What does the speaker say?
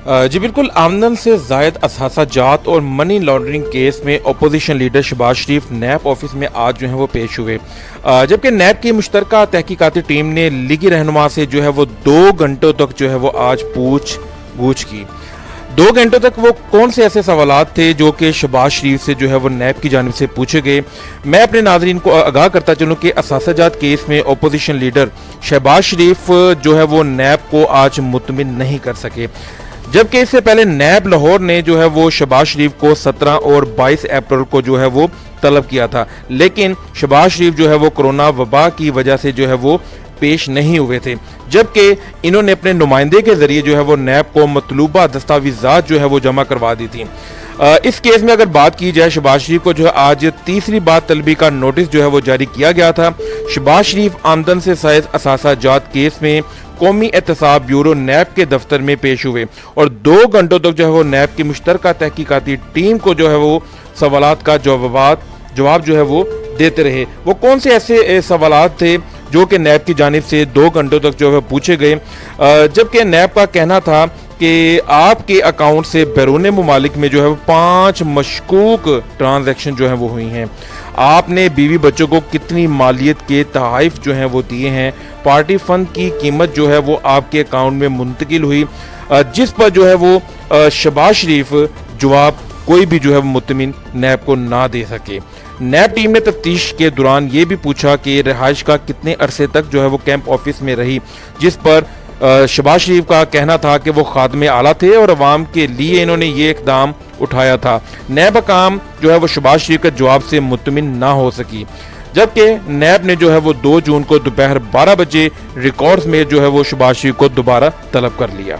जी बिल्कुल, आमदन से जायद असासा जात और मनी लॉन्ड्रिंग केस में अपोजिशन लीडर शहबाज शरीफ नैब ऑफिस में आज जो है वो पेश हुए। जबकि नैब की मुश्तरका तहकीकाती टीम ने लीगी रहनुमा से जो है वो 2 घंटों तक जो है वो आज पूछ गूछ की। 2 घंटों तक वो कौन से ऐसे सवालात थे जो कि शहबाज शरीफ से जो है वो नैब की जानिब से पूछे गए। मैं अपने नाज़रीन को आगाह करता चलूँ कि असासाजात केस में अपोजिशन लीडर शहबाज शरीफ जो है वो नैब को आज मुतमिन नहीं कर सके, जबकि इससे पहले नैब लाहौर ने जो है वो शहबाज शरीफ को 17 और 22 अप्रैल को जो है वो तलब किया था, लेकिन शहबाज शरीफ जो है वो कोरोना वबा की वजह से जो है वो पेश नहीं हुए थे, जबकि इन्होंने अपने नुमाइंदे के जरिए जो है वो नैब को मतलूबा दस्तावेजात जो है वो जमा करवा दी थी। इस केस में अगर बात की जाए, शहबाज शरीफ को जो है आज तीसरी बार तलबी का नोटिस जो है वो जारी किया गया था। शहबाज शरीफ आमदन से जायद असासा जात केस में कौमी एहतसाब ब्यूरो नैब के दफ्तर में पेश हुए और 2 घंटों तक जो है वो नैब की मुश्तरका तहकीकाती टीम को जो है वो सवालात का जवाब जो है वो देते रहे। वो कौन से ऐसे सवालात थे जो कि नैब की जानिब से 2 घंटों तक जो है पूछे गए, जबकि नैब का कहना था कि आपके अकाउंट से बैरून मुमालिक में जो है 5 मशकूक ट्रांजैक्शन जो है वो हुई हैं। आपने बीवी बच्चों को कितनी मालियत के तहाइफ जो हैं वो दिए हैं। पार्टी फंड की कीमत जो है वो आपके अकाउंट में मुंतकिल हुई, जिस पर जो है वो शहबाज शरीफ जवाब कोई भी जो है मुतमिन नैब को ना दे सके। नैब टीम ने तफ्तीश के दौरान ये भी पूछा कि रिहाइश का कितने अरसे तक जो है वो कैंप ऑफिस में रही, जिस पर शहबाज शरीफ का कहना था कि वो खादमे आला थे और अवाम के लिए इन्होंने ये इकदाम उठाया था। नैब काम जो है वो शहबाज शरीफ के जवाब से मुतमिन ना हो सकी, जबकि नैब ने जो है वो 2 जून को दोपहर 12 बजे रिकॉर्ड्स में जो है वो शहबाज शरीफ को दोबारा तलब कर लिया।